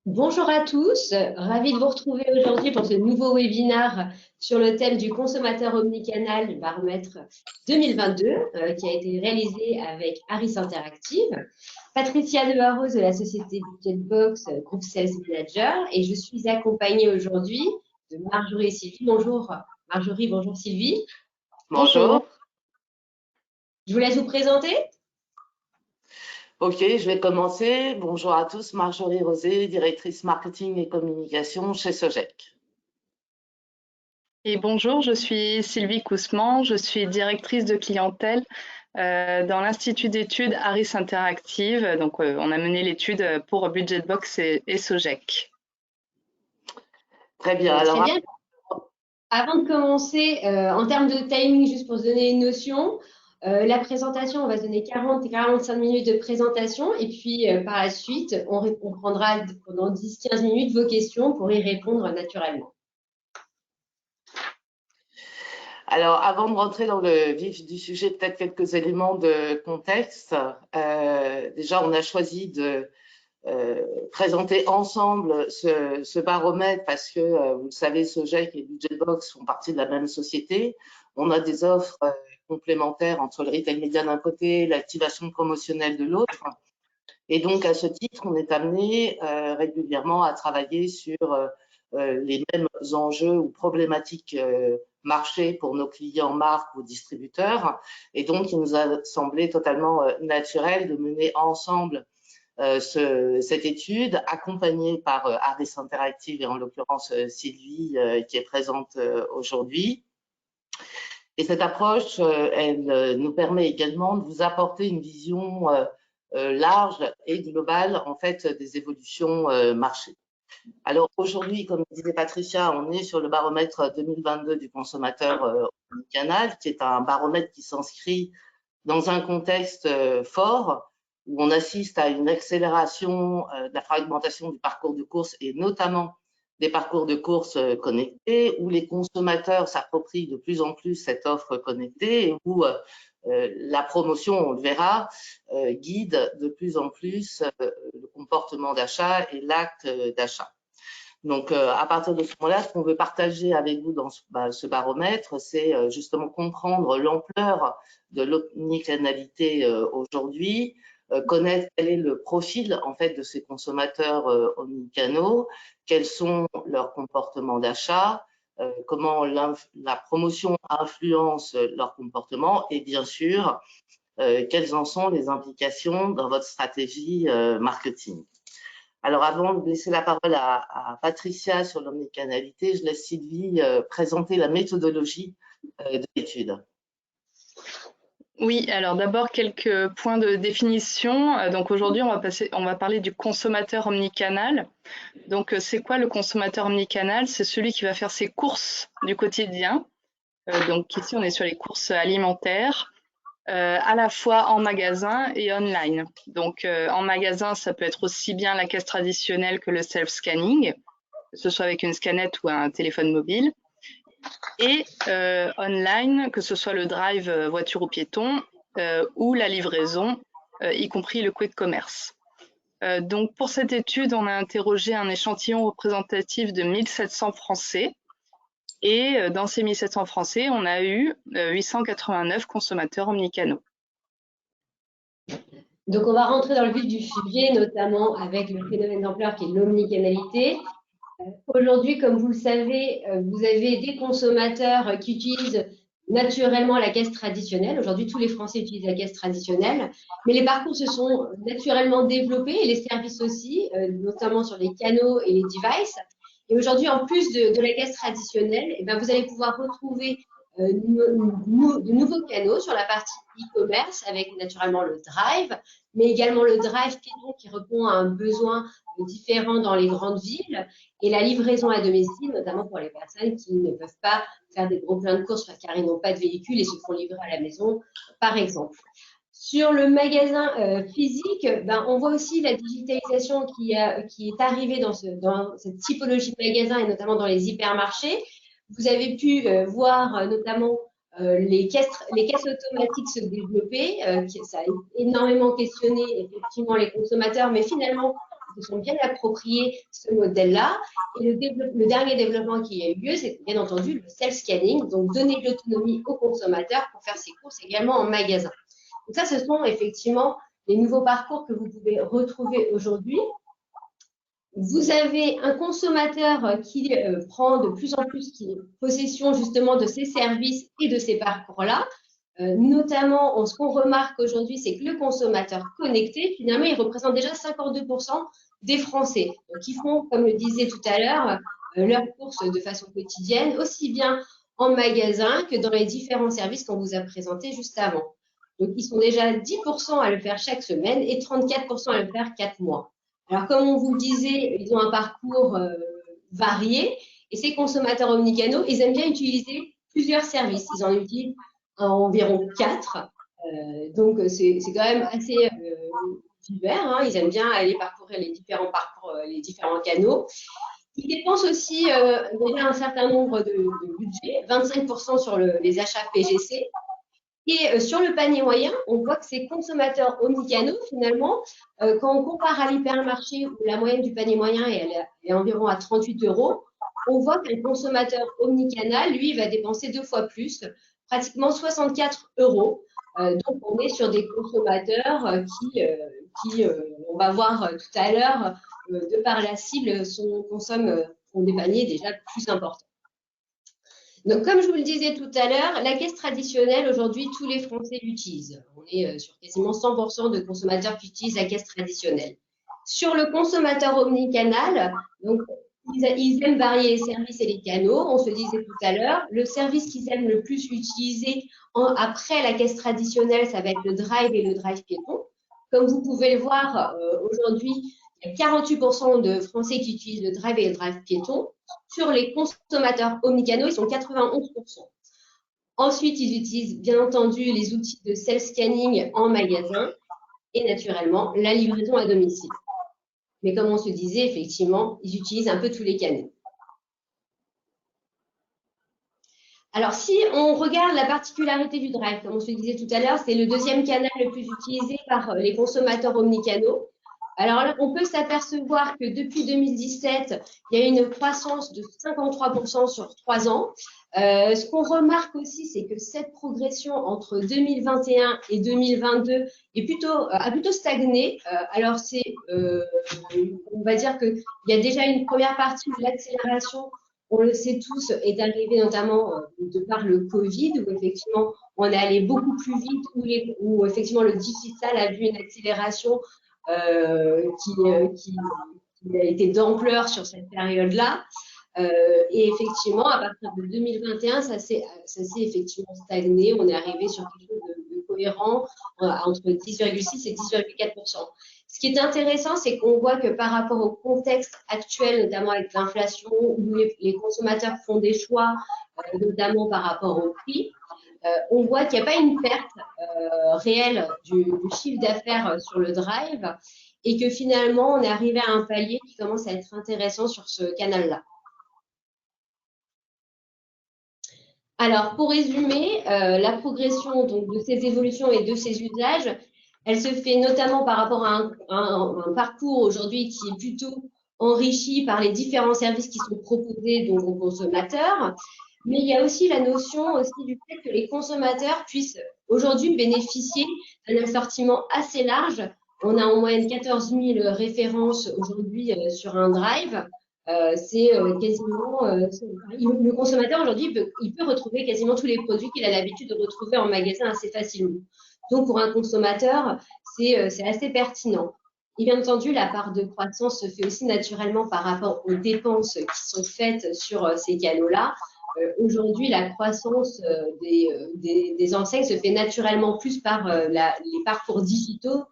Bonjour à tous, ravi de vous retrouver aujourd'hui pour ce nouveau webinaire sur le thème du consommateur omnicanal du baromètre 2022 qui a été réalisé avec Harris Interactive. Patricia Debarros de la société Budgetbox, groupe Sales Manager, et je suis accompagnée aujourd'hui de Marjorie et Sylvie. Bonjour Marjorie, bonjour Sylvie. Bonjour. Je vous laisse vous présenter. Ok, je vais commencer. Bonjour à tous, Marjorie Rosé, directrice marketing et communication chez Sogec. Et bonjour, je suis Sylvie Cousseman, je suis directrice de clientèle dans l'Institut d'études Harris Interactive. Donc, on a mené l'étude pour Budgetbox et Sogec. Très bien. Alors, très bien. Avant de commencer, en termes de timing, juste pour se donner une notion, la présentation, on va se donner 40-45 minutes de présentation et puis par la suite, on prendra pendant 10-15 minutes vos questions pour y répondre naturellement. Alors, avant de rentrer dans le vif du sujet, peut-être quelques éléments de contexte. Déjà, on a choisi de présenter ensemble ce baromètre parce que, vous le savez, Sogec et Budgetbox font partie de la même société. On a des offres complémentaires entre le retail média d'un côté, l'activation promotionnelle de l'autre. Et donc, à ce titre, on est amené régulièrement à travailler sur les mêmes enjeux ou problématiques marché pour nos clients, marques ou distributeurs. Et donc, il nous a semblé totalement naturel de mener ensemble cette étude, accompagnée par Harris Interactive et en l'occurrence Sylvie qui est présente aujourd'hui. Et cette approche, elle nous permet également de vous apporter une vision large et globale en fait des évolutions marché. Alors aujourd'hui, comme disait Patricia, on est sur le baromètre 2022 du consommateur omnicanal, qui est un baromètre qui s'inscrit dans un contexte fort où on assiste à une accélération de la fragmentation du parcours de course et notamment des parcours de course connectés, où les consommateurs s'approprient de plus en plus cette offre connectée et où la promotion, on le verra, guide de plus en plus le comportement d'achat et l'acte d'achat. Donc, à partir de ce moment-là, ce qu'on veut partager avec vous dans ce baromètre, c'est justement comprendre l'ampleur de l'omnicanalité aujourd'hui, connaître quel est le profil en fait de ces consommateurs omnicanaux, quels sont leurs comportements d'achat, comment la promotion influence leur comportement et bien sûr, quelles en sont les implications dans votre stratégie marketing. Alors, avant de laisser la parole à Patricia sur l'omnicanalité, je laisse Sylvie présenter la méthodologie de l'étude. Oui, alors d'abord quelques points de définition. Donc aujourd'hui, on va parler du consommateur omnicanal. Donc c'est quoi le consommateur omnicanal? C'est celui qui va faire ses courses du quotidien. Donc ici, on est sur les courses alimentaires. À la fois en magasin et online. Donc en magasin, ça peut être aussi bien la caisse traditionnelle que le self-scanning, que ce soit avec une scannette ou un téléphone mobile. Et online, que ce soit le drive voiture ou piéton ou la livraison, y compris le quick commerce. Donc pour cette étude, on a interrogé un échantillon représentatif de 1700 Français. Et dans ces 1700 Français, on a eu 889 consommateurs omnicanaux. Donc, on va rentrer dans le vif du sujet, notamment avec le phénomène d'ampleur qui est l'omnicanalité. Aujourd'hui, comme vous le savez, vous avez des consommateurs qui utilisent naturellement la caisse traditionnelle. Aujourd'hui, tous les Français utilisent la caisse traditionnelle, mais les parcours se sont naturellement développés et les services aussi, notamment sur les canaux et les devices. Et aujourd'hui, en plus de la caisse traditionnelle, eh ben, vous allez pouvoir retrouver de nouveaux canaux sur la partie e-commerce avec naturellement le drive, mais également le drive piéton qui répond à un besoin différent dans les grandes villes et la livraison à domicile, notamment pour les personnes qui ne peuvent pas faire des gros pleins de courses car ils n'ont pas de véhicule et se font livrer à la maison, par exemple. Sur le magasin physique, ben, on voit aussi la digitalisation qui est arrivée dans cette typologie de magasin et notamment dans les hypermarchés. Vous avez pu voir notamment les caisses automatiques se développer. Ça a énormément questionné effectivement les consommateurs, mais finalement, se sont bien appropriés ce modèle-là. Et le dernier développement qui a eu lieu, c'est bien entendu le self-scanning, donc donner de l'autonomie aux consommateurs pour faire ses courses également en magasin. Donc ça, ce sont effectivement les nouveaux parcours que vous pouvez retrouver aujourd'hui. Vous avez un consommateur qui prend de plus en plus possession justement de ces services et de ces parcours-là. Notamment, ce qu'on remarque aujourd'hui, c'est que le consommateur connecté, finalement, il représente déjà 52% des Français. Donc, ils font, comme le disait tout à l'heure, leurs courses de façon quotidienne, aussi bien en magasin que dans les différents services qu'on vous a présentés juste avant. Donc, ils sont déjà 10% à le faire chaque semaine et 34% à le faire 4 mois. Alors, comme on vous le disait, ils ont un parcours varié et ces consommateurs omnicanaux, ils aiment bien utiliser plusieurs services. Ils en utilisent environ 4. Donc, c'est quand même assez divers. Hein. Ils aiment bien aller parcourir les différents parcours, les différents canaux. Ils dépensent aussi déjà un certain nombre de budgets, 25% sur les achats PGC. Et sur le panier moyen, on voit que ces consommateurs omnicanaux, finalement, quand on compare à l'hypermarché où la moyenne du panier moyen est environ à 38 €, on voit qu'un consommateur omnicanal, lui, va dépenser 2 fois plus, pratiquement 64 €. Donc, on est sur des consommateurs qui on va voir tout à l'heure, de par la cible, ont des paniers déjà plus importants. Donc, comme je vous le disais tout à l'heure, la caisse traditionnelle, aujourd'hui, tous les Français l'utilisent. On est sur quasiment 100% de consommateurs qui utilisent la caisse traditionnelle. Sur le consommateur omnicanal, donc, ils aiment varier les services et les canaux. On se disait tout à l'heure, le service qu'ils aiment le plus utiliser après la caisse traditionnelle, ça va être le drive et le drive piéton. Comme vous pouvez le voir, aujourd'hui, il y a 48% de Français qui utilisent le drive et le drive piéton. Sur les consommateurs omnicanaux, ils sont 91%. Ensuite, ils utilisent bien entendu les outils de self-scanning en magasin et naturellement la livraison à domicile. Mais comme on se disait, effectivement, ils utilisent un peu tous les canaux. Alors, si on regarde la particularité du drive, comme on se disait tout à l'heure, c'est le deuxième canal le plus utilisé par les consommateurs omnicanaux. Alors là, on peut s'apercevoir que depuis 2017, il y a une croissance de 53% sur 3 ans. Ce qu'on remarque aussi, c'est que cette progression entre 2021 et 2022 a plutôt stagné. Alors, on va dire qu'il y a déjà une première partie de l'accélération, on le sait tous, est arrivée notamment de par le Covid, où effectivement, on est allé beaucoup plus vite, où effectivement le digital a vu une accélération qui a été d'ampleur sur cette période-là. Et effectivement, à partir de 2021, ça s'est effectivement stagné. On est arrivé sur quelque chose de cohérent entre 10,6 et 10,4%. Ce qui est intéressant, c'est qu'on voit que par rapport au contexte actuel, notamment avec l'inflation, où les consommateurs font des choix, notamment par rapport au prix, on voit qu'il n'y a pas une perte réelle du chiffre d'affaires sur le drive et que finalement, on est arrivé à un palier qui commence à être intéressant sur ce canal-là. Alors, pour résumer, la progression donc, de ces évolutions et de ces usages, elle se fait notamment par rapport à un parcours aujourd'hui qui est plutôt enrichi par les différents services qui sont proposés donc, aux consommateurs. Mais il y a aussi la notion aussi du fait que les consommateurs puissent aujourd'hui bénéficier d'un assortiment assez large. On a en moyenne 14 000 références aujourd'hui sur un drive. C'est quasiment le consommateur aujourd'hui il peut retrouver quasiment tous les produits qu'il a l'habitude de retrouver en magasin assez facilement. Donc pour un consommateur, c'est assez pertinent. Et bien entendu, la part de croissance se fait aussi naturellement par rapport aux dépenses qui sont faites sur ces canaux-là. Aujourd'hui, la croissance des enseignes se fait naturellement plus par les parcours digitaux.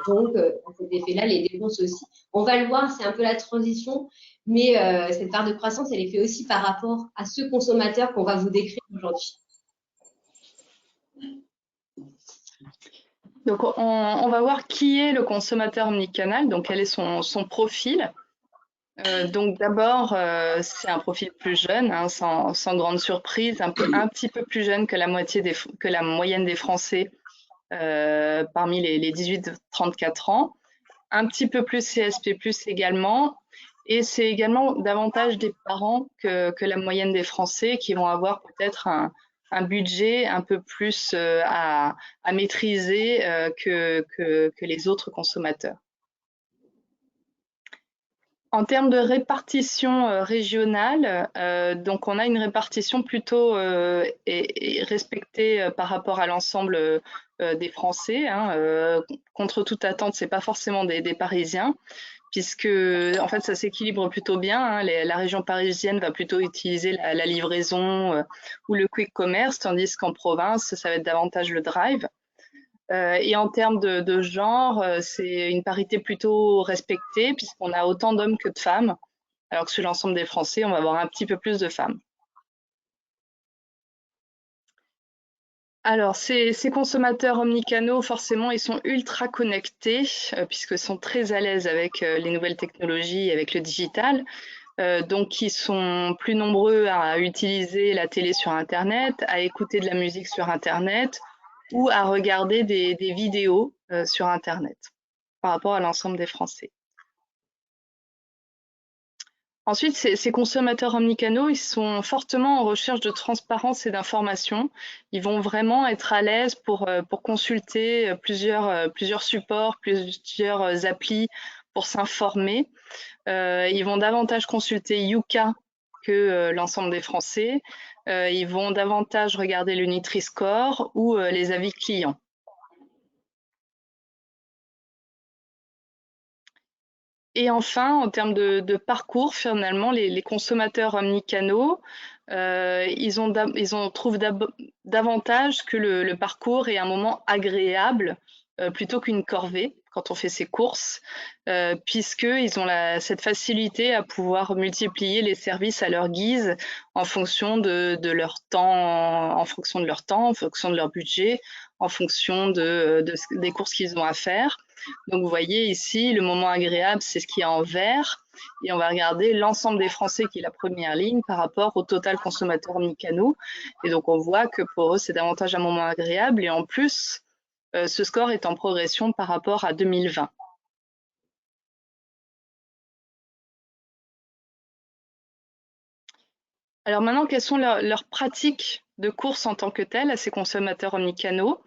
Donc, à cet effet-là, les dépenses aussi. On va le voir, c'est un peu la transition, mais cette part de croissance, elle est faite aussi par rapport à ce consommateur qu'on va vous décrire aujourd'hui. Donc, on va voir qui est le consommateur omnicanal, donc quel est son profil. Donc d'abord, c'est un profil plus jeune, hein, sans grande surprise, un petit peu plus jeune que la moyenne des Français parmi les 18-34 ans. un petit peu plus CSP+, également. Et c'est également davantage des parents que la moyenne des Français qui vont avoir peut-être un budget un peu plus à maîtriser que les autres consommateurs. En termes de répartition régionale, donc on a une répartition plutôt et respectée par rapport à l'ensemble des Français. Hein, contre toute attente, c'est pas forcément des Parisiens, puisque en fait ça s'équilibre plutôt bien. Hein, la région parisienne va plutôt utiliser la livraison ou le quick commerce, tandis qu'en province, ça va être davantage le drive. Et en termes de genre, c'est une parité plutôt respectée, puisqu'on a autant d'hommes que de femmes, alors que sur l'ensemble des Français, on va avoir un petit peu plus de femmes. Alors, ces consommateurs omnicanaux, forcément, ils sont ultra connectés, puisqu'ils sont très à l'aise avec les nouvelles technologies, avec le digital. Donc, ils sont plus nombreux à utiliser la télé sur Internet, à écouter de la musique sur Internet, ou à regarder des vidéos sur Internet par rapport à l'ensemble des Français. Ensuite, ces consommateurs omnicanaux, ils sont fortement en recherche de transparence et d'information. Ils vont vraiment être à l'aise pour consulter plusieurs supports, plusieurs applis pour s'informer. Ils vont davantage consulter Yuka que l'ensemble des Français. Ils vont davantage regarder le Nutri-Score ou les avis clients. Et enfin, en termes de parcours, finalement, les consommateurs omnicanaux, ils trouvent davantage que le parcours est un moment agréable plutôt qu'une corvée quand on fait ses courses, puisqu'ils ont cette facilité à pouvoir multiplier les services à leur guise en fonction de leur temps, en fonction de leur temps, en fonction de leur budget, en fonction des courses qu'ils ont à faire. Donc vous voyez ici, le moment agréable, c'est ce qui est en vert. Et on va regarder l'ensemble des Français qui est la première ligne par rapport au total consommateur omnicanaux. Et donc on voit que pour eux, c'est davantage un moment agréable. Et en plus, ce score est en progression par rapport à 2020. Alors maintenant, quelles sont leurs pratiques de course en tant que telles à ces consommateurs omnicanaux?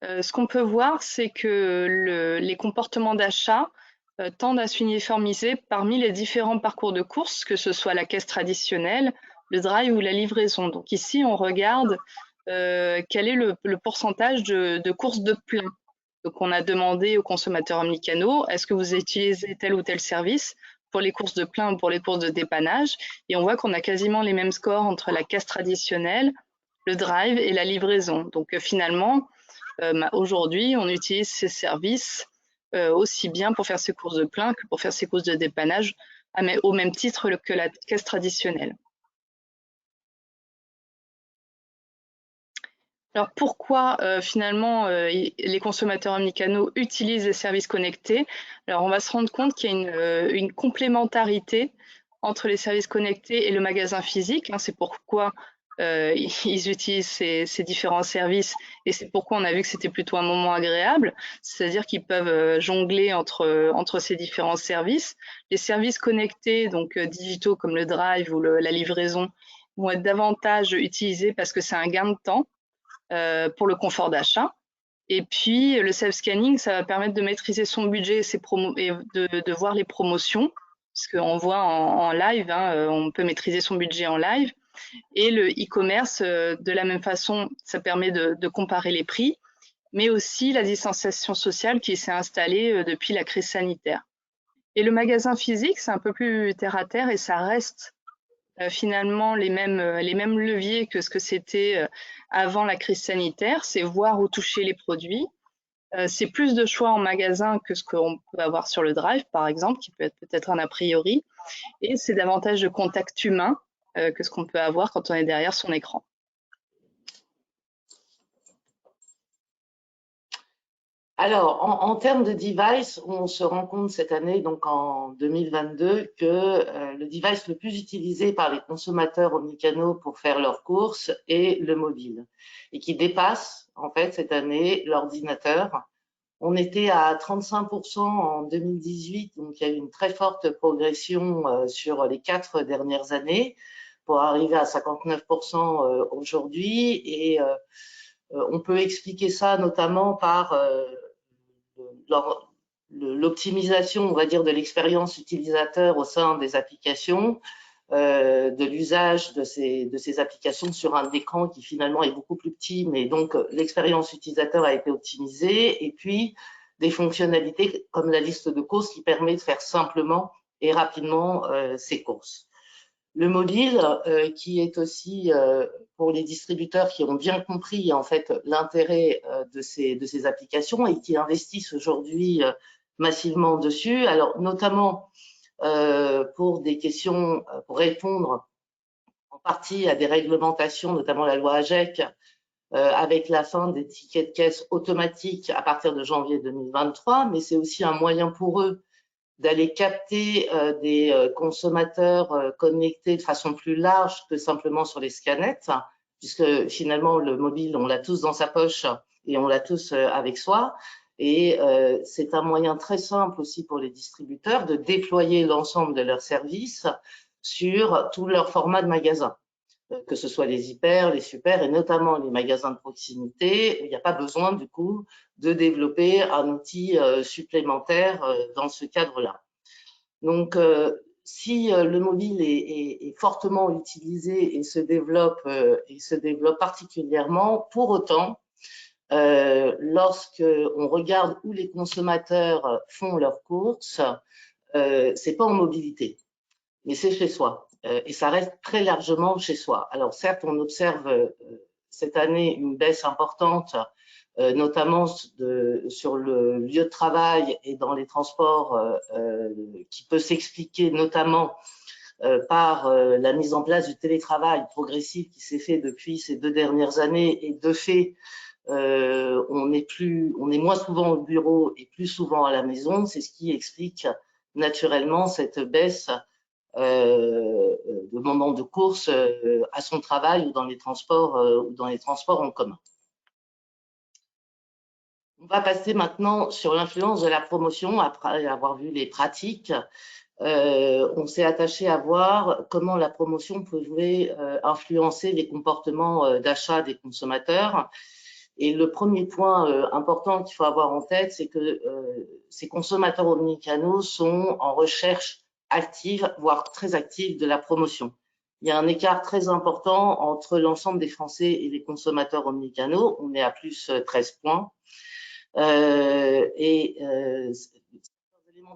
Ce qu'on peut voir, c'est que les comportements d'achat tendent à s'uniformiser parmi les différents parcours de course, que ce soit la caisse traditionnelle, le drive ou la livraison. Donc ici, on regarde quel est le pourcentage de courses de plein. Donc on a demandé aux consommateurs omnicanaux, est-ce que vous utilisez tel ou tel service pour les courses de plein ou pour les courses de dépannage? Et on voit qu'on a quasiment les mêmes scores entre la caisse traditionnelle, le drive et la livraison. Donc finalement, aujourd'hui, on utilise ces services aussi bien pour faire ses courses de plein que pour faire ses courses de dépannage, au même titre que la caisse traditionnelle. Alors pourquoi finalement les consommateurs omnicanaux utilisent les services connectés? Alors on va se rendre compte qu'il y a une complémentarité entre les services connectés et le magasin physique. Hein, c'est pourquoi ils utilisent ces différents services et c'est pourquoi on a vu que c'était plutôt un moment agréable, c'est-à-dire qu'ils peuvent jongler entre ces différents services. Les services connectés, donc digitaux comme le drive ou la livraison, vont être davantage utilisés parce que c'est un gain de temps pour le confort d'achat. Et puis le self-scanning, ça va permettre de maîtriser son budget et de voir les promotions, parce qu'on voit en live, hein, on peut maîtriser son budget en live. Et le e-commerce, de la même façon, ça permet de comparer les prix, mais aussi la distanciation sociale qui s'est installée depuis la crise sanitaire. Et le magasin physique, c'est un peu plus terre à terre et ça reste finalement les mêmes leviers que ce que c'était avant la crise sanitaire, c'est voir ou toucher les produits. C'est plus de choix en magasin que ce qu'on peut avoir sur le drive, par exemple, qui peut être peut-être un a priori, et c'est davantage de contact humain que ce qu'on peut avoir quand on est derrière son écran. Alors, en termes de device, on se rend compte cette année, donc en 2022, que le device le plus utilisé par les consommateurs omnicanaux pour faire leurs courses est le mobile et qui dépasse en fait cette année l'ordinateur On était à 35% en 2018, donc il y a eu une très forte progression sur les 4 dernières années pour arriver à 59% aujourd'hui. Et on peut expliquer ça notamment par l'optimisation, on va dire, de l'expérience utilisateur au sein des applications, de l'usage de ces applications sur un écran qui finalement est beaucoup plus petit, mais donc l'expérience utilisateur a été optimisée, et puis des fonctionnalités comme la liste de courses qui permet de faire simplement et rapidement ces courses. Le mobile, qui est aussi pour les distributeurs qui ont bien compris en fait l'intérêt de ces applications et qui investissent aujourd'hui massivement dessus. Alors notamment pour des questions, pour répondre en partie à des réglementations, notamment la loi AGEC, avec la fin des tickets de caisse automatiques à partir de janvier 2023, mais c'est aussi un moyen pour eux d'aller capter des consommateurs connectés de façon plus large que simplement sur les scanettes, puisque finalement le mobile, on l'a tous dans sa poche et on l'a tous avec soi. Et c'est un moyen très simple aussi pour les distributeurs de déployer l'ensemble de leurs services sur tout leur format de magasin, que ce soit les hyper, les super et notamment les magasins de proximité. Il n'y a pas besoin du coup de développer un outil supplémentaire dans ce cadre-là. Donc, si le mobile est fortement utilisé et se développe particulièrement, pour autant, lorsque on regarde où les consommateurs font leurs courses, c'est pas en mobilité, mais c'est chez soi. Et ça reste très largement chez soi. Alors certes, on observe cette année une baisse importante, notamment sur le lieu de travail et dans les transports, qui peut s'expliquer notamment par la mise en place du télétravail progressif qui s'est fait depuis ces 2 dernières années. Et de fait, on est moins souvent au bureau et plus souvent à la maison. C'est ce qui explique naturellement cette baisse de moments de course à son travail ou dans les transports en commun. On va passer maintenant sur l'influence de la promotion après avoir vu les pratiques. On s'est attaché à voir comment la promotion pouvait influencer les comportements d'achat des consommateurs. Et le premier point important qu'il faut avoir en tête, c'est que ces consommateurs omnicanaux sont en recherche active, voire très active de la promotion. Il y a un écart très important entre l'ensemble des Français et les consommateurs omnicanaux. On est à plus 13 points. Éléments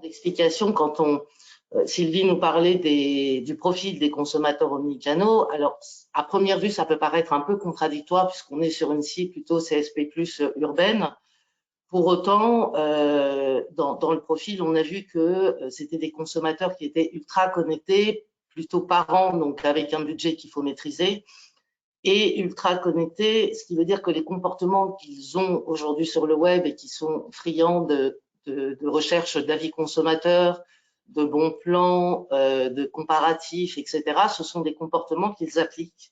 d'explication quand Sylvie nous parlait du profil des consommateurs omnicanaux. Alors, à première vue, ça peut paraître un peu contradictoire puisqu'on est sur une cible plutôt CSP+ urbaine. Pour autant, dans le profil, on a vu que c'était des consommateurs qui étaient ultra connectés, plutôt parents, donc avec un budget qu'il faut maîtriser, et ultra connectés, ce qui veut dire que les comportements qu'ils ont aujourd'hui sur le web et qui sont friands de recherche d'avis consommateurs, de bons plans, de comparatifs, etc., ce sont des comportements qu'ils appliquent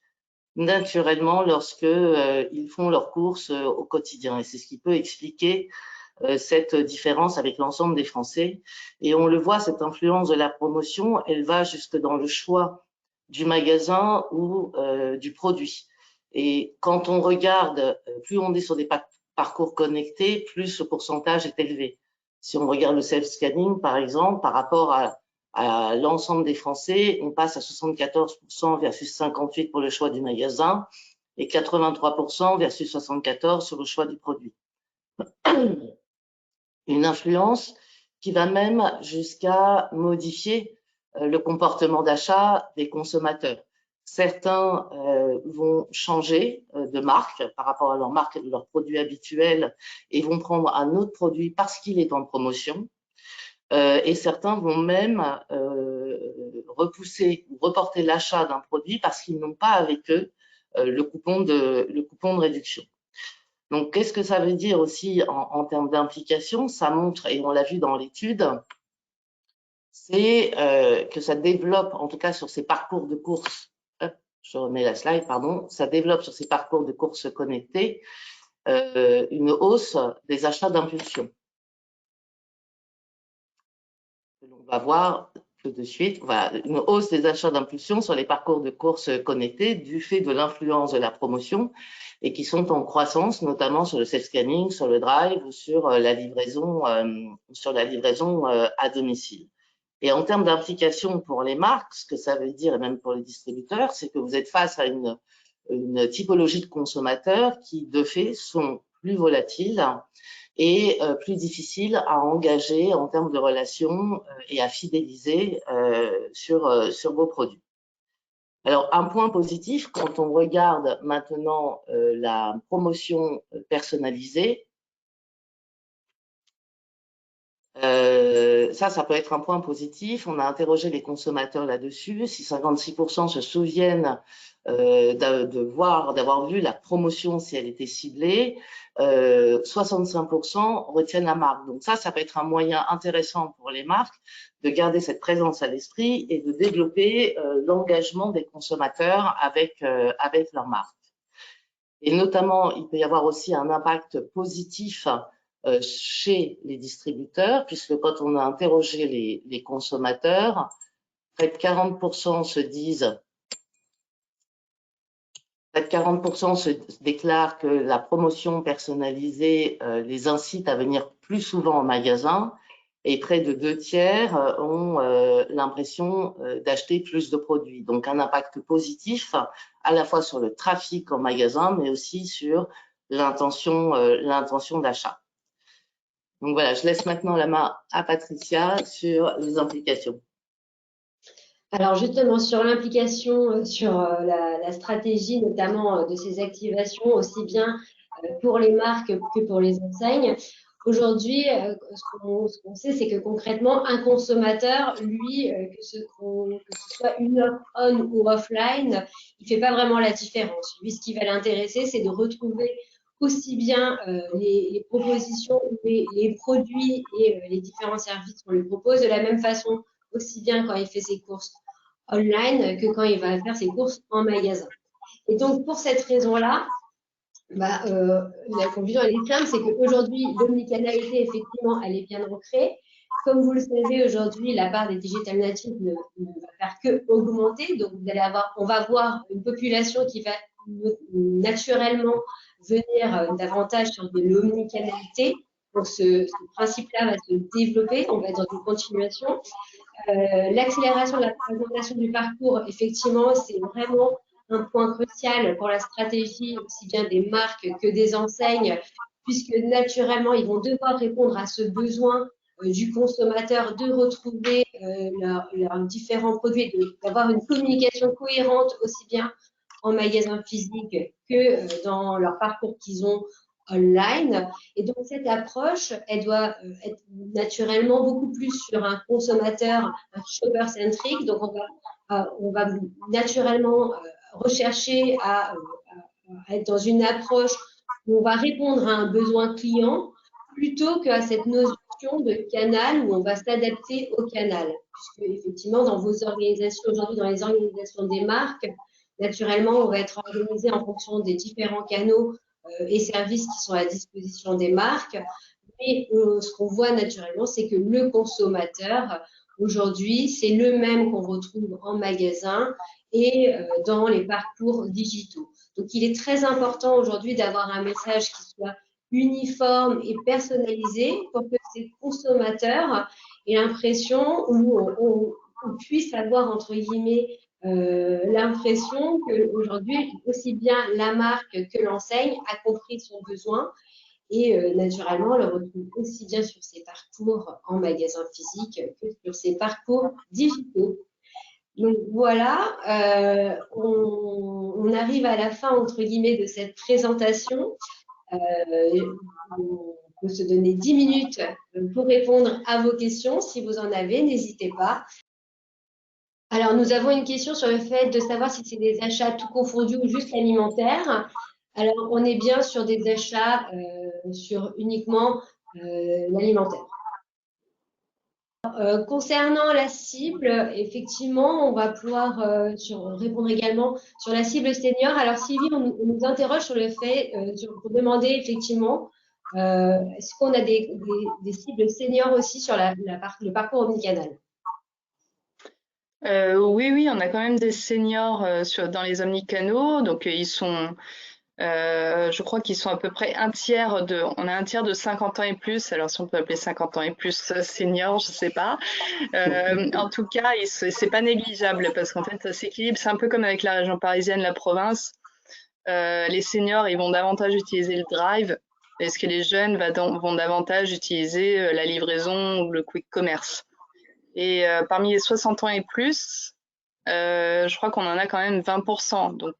naturellement lorsque ils font leurs courses au quotidien. Et c'est ce qui peut expliquer cette différence avec l'ensemble des Français. Et on le voit, cette influence de la promotion, elle va jusque dans le choix du magasin ou du produit. Et quand on regarde, plus on est sur des parcours connectés, plus ce pourcentage est élevé. Si on regarde le self-scanning, par exemple, par rapport à l'ensemble des Français, on passe à 74% versus 58% pour le choix du magasin et 83% versus 74% sur le choix du produit. Une influence qui va même jusqu'à modifier le comportement d'achat des consommateurs. Certains vont changer de marque par rapport à leur marque et leur produit habituel et vont prendre un autre produit parce qu'il est en promotion. Et certains vont même repousser ou reporter l'achat d'un produit parce qu'ils n'ont pas avec eux le coupon de réduction. Donc, qu'est-ce que ça veut dire aussi en termes d'implication? Ça montre, et on l'a vu dans l'étude, c'est que ça développe, en tout cas sur ces parcours de course, je remets la slide, pardon, ça développe sur ces parcours de course connectés une hausse des achats d'impulsion. va voir tout de suite voilà, une hausse des achats d'impulsion sur les parcours de courses connectés du fait de l'influence de la promotion et qui sont en croissance, notamment sur le self-scanning, sur le drive ou sur la livraison à domicile. Et en termes d'implication pour les marques, ce que ça veut dire, et même pour les distributeurs, c'est que vous êtes face à une typologie de consommateurs qui, de fait, sont plus volatiles et plus difficiles à engager en termes de relations et à fidéliser sur vos produits. Alors, un point positif, quand on regarde maintenant la promotion personnalisée, ça peut être un point positif. On a interrogé les consommateurs là-dessus. Si 56% se souviennent d'avoir vu la promotion si elle était ciblée, 65% retiennent la marque. Donc ça peut être un moyen intéressant pour les marques de garder cette présence à l'esprit et de développer l'engagement des consommateurs avec leur marque. Et notamment, il peut y avoir aussi un impact positif chez les distributeurs, puisque quand on a interrogé les consommateurs, près de 40% se déclarent que la promotion personnalisée les incite à venir plus souvent en magasin, et près de 2/3 ont l'impression d'acheter plus de produits. Donc un impact positif à la fois sur le trafic en magasin, mais aussi sur l'intention d'achat. Donc voilà, je laisse maintenant la main à Patricia sur les implications. Alors justement, sur l'implication, sur la stratégie notamment de ces activations, aussi bien pour les marques que pour les enseignes, aujourd'hui, ce qu'on sait, c'est que concrètement, un consommateur, lui, que ce soit une offre on ou offline, il ne fait pas vraiment la différence. Lui, ce qui va l'intéresser, c'est de retrouver aussi bien les propositions, les produits et les différents services qu'on lui propose de la même façon, aussi bien quand il fait ses courses online que quand il va faire ses courses en magasin. Et donc, pour cette raison-là, la conclusion, elle est simple, c'est qu'aujourd'hui, l'omnicanalité, effectivement, elle est bien ancrée. Comme vous le savez, aujourd'hui, la part des digital natives ne va faire que augmenter. Donc, on va avoir une population qui va naturellement venir davantage sur de l'omnicanalité. Donc, ce principe-là va se développer. On va être dans une continuation. L'accélération de la présentation du parcours, effectivement, c'est vraiment un point crucial pour la stratégie aussi bien des marques que des enseignes, puisque naturellement, ils vont devoir répondre à ce besoin du consommateur de retrouver leurs différents produits, d'avoir une communication cohérente aussi bien en magasin physique que dans leur parcours qu'ils ont online. Et donc, cette approche, elle doit être naturellement beaucoup plus sur un consommateur, un shopper-centrique. Donc, on va naturellement rechercher à être dans une approche où on va répondre à un besoin client plutôt qu'à cette notion de canal où on va s'adapter au canal. Puisque, effectivement, dans vos organisations, aujourd'hui, dans les organisations des marques, naturellement, on va être organisé en fonction des différents canaux et services qui sont à disposition des marques. Mais ce qu'on voit naturellement, c'est que le consommateur, aujourd'hui, c'est le même qu'on retrouve en magasin et dans les parcours digitaux. Donc, il est très important aujourd'hui d'avoir un message qui soit uniforme et personnalisé pour que ces consommateurs aient l'impression ou on puisse avoir, entre guillemets, l'impression qu'aujourd'hui, aussi bien la marque que l'enseigne a compris son besoin et naturellement, on le retrouve aussi bien sur ses parcours en magasin physique que sur ses parcours digitaux. Donc voilà, on arrive à la fin, entre guillemets, de cette présentation. On peut se donner 10 minutes pour répondre à vos questions. Si vous en avez, n'hésitez pas. Alors, nous avons une question sur le fait de savoir si c'est des achats tout confondus ou juste alimentaires. Alors, on est bien sur des achats sur uniquement l'alimentaire. Concernant la cible, effectivement, on va pouvoir répondre également sur la cible senior. Alors, Sylvie, on nous interroge sur le fait, pour demander effectivement, est-ce qu'on a des cibles seniors aussi sur le parcours omnicanal? Oui, oui, on a quand même des seniors dans les omnicanaux. Donc, je crois qu'ils sont à peu près on a un tiers de 50 ans et plus. Alors, si on peut appeler 50 ans et plus seniors, je sais pas. En tout cas, c'est pas négligeable parce qu'en fait, ça s'équilibre. C'est un peu comme avec la région parisienne, la province. Les seniors, ils vont davantage utiliser le drive, est-ce que les jeunes vont davantage utiliser la livraison ou le quick commerce. Et parmi les 60 ans et plus, je crois qu'on en a quand même 20%, donc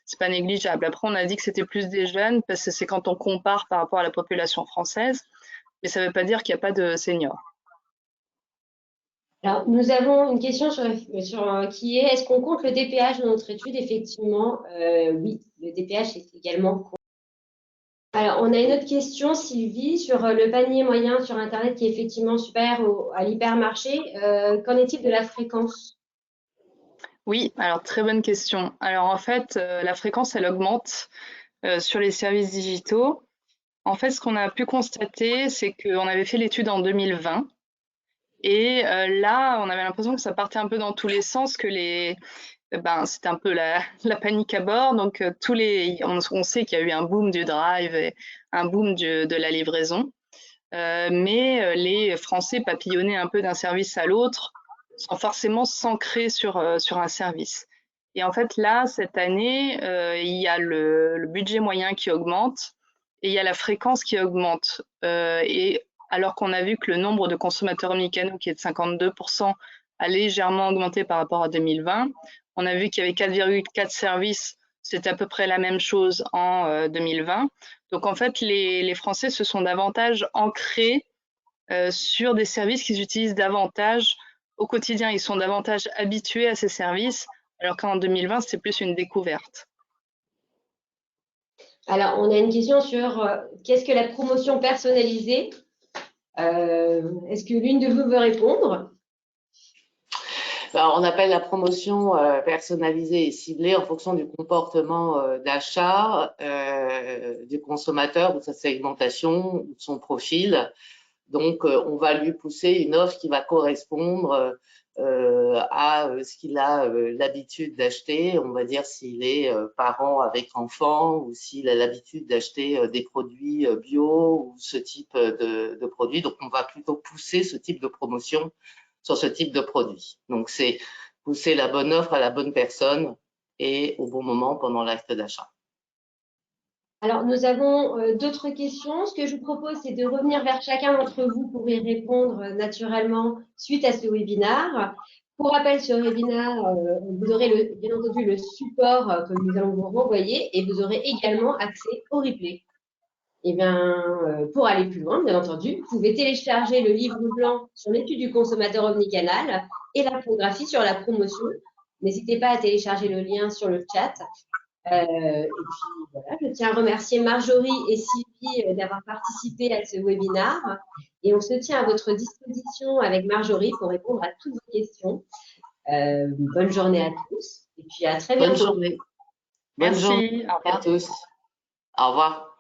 c'est pas négligeable. Après, on a dit que c'était plus des jeunes parce que c'est quand on compare par rapport à la population française, mais ça veut pas dire qu'il n'y a pas de seniors. Alors, nous avons une question qui est, est-ce qu'on compte le DPH dans notre étude? Effectivement, oui, le DPH est également compté. Alors, on a une autre question, Sylvie, sur le panier moyen sur Internet qui est effectivement supérieur à l'hypermarché. Qu'en est-il de la fréquence? Oui, alors très bonne question. Alors en fait, la fréquence, elle augmente sur les services digitaux. En fait, ce qu'on a pu constater, c'est qu'on avait fait l'étude en 2020 et là, on avait l'impression que ça partait un peu dans tous les sens, c'était un peu la panique à bord. Donc, on sait qu'il y a eu un boom du drive et un boom de la livraison. Mais les Français papillonnaient un peu d'un service à l'autre sans forcément s'ancrer sur un service. Et en fait, là, cette année, il y a le budget moyen qui augmente et il y a la fréquence qui augmente. Et alors qu'on a vu que le nombre de consommateurs omnicanaux, qui est de 52%, a légèrement augmenté par rapport à 2020, on a vu qu'il y avait 4,4 services, c'était à peu près la même chose en 2020. Donc en fait, les Français se sont davantage ancrés sur des services qu'ils utilisent davantage au quotidien. Ils sont davantage habitués à ces services, alors qu'en 2020, c'est plus une découverte. Alors, on a une question sur qu'est-ce que la promotion personnalisée? Est-ce que l'une de vous veut répondre? On appelle la promotion personnalisée et ciblée en fonction du comportement d'achat du consommateur, ou de sa segmentation, ou de son profil. Donc, on va lui pousser une offre qui va correspondre à ce qu'il a l'habitude d'acheter. On va dire s'il est parent avec enfant ou s'il a l'habitude d'acheter des produits bio ou ce type de produits. Donc, on va plutôt pousser ce type de promotion sur ce type de produit. Donc, c'est pousser la bonne offre à la bonne personne et au bon moment pendant l'acte d'achat. Alors, nous avons d'autres questions. Ce que je vous propose, c'est de revenir vers chacun d'entre vous pour y répondre naturellement suite à ce webinaire. Pour rappel, ce webinaire, vous aurez bien entendu le support que nous allons vous renvoyer et vous aurez également accès au replay. Et bien, pour aller plus loin, bien entendu, vous pouvez télécharger le livre blanc sur l'étude du consommateur omnicanal et l'infographie sur la promotion. N'hésitez pas à télécharger le lien sur le chat. Et puis voilà, je tiens à remercier Marjorie et Sylvie d'avoir participé à ce webinaire. Et on se tient à votre disposition avec Marjorie pour répondre à toutes vos questions. Bonne journée à tous et puis à très bientôt. Bonne journée. Bonne journée Merci, au revoir. à tous. Au revoir.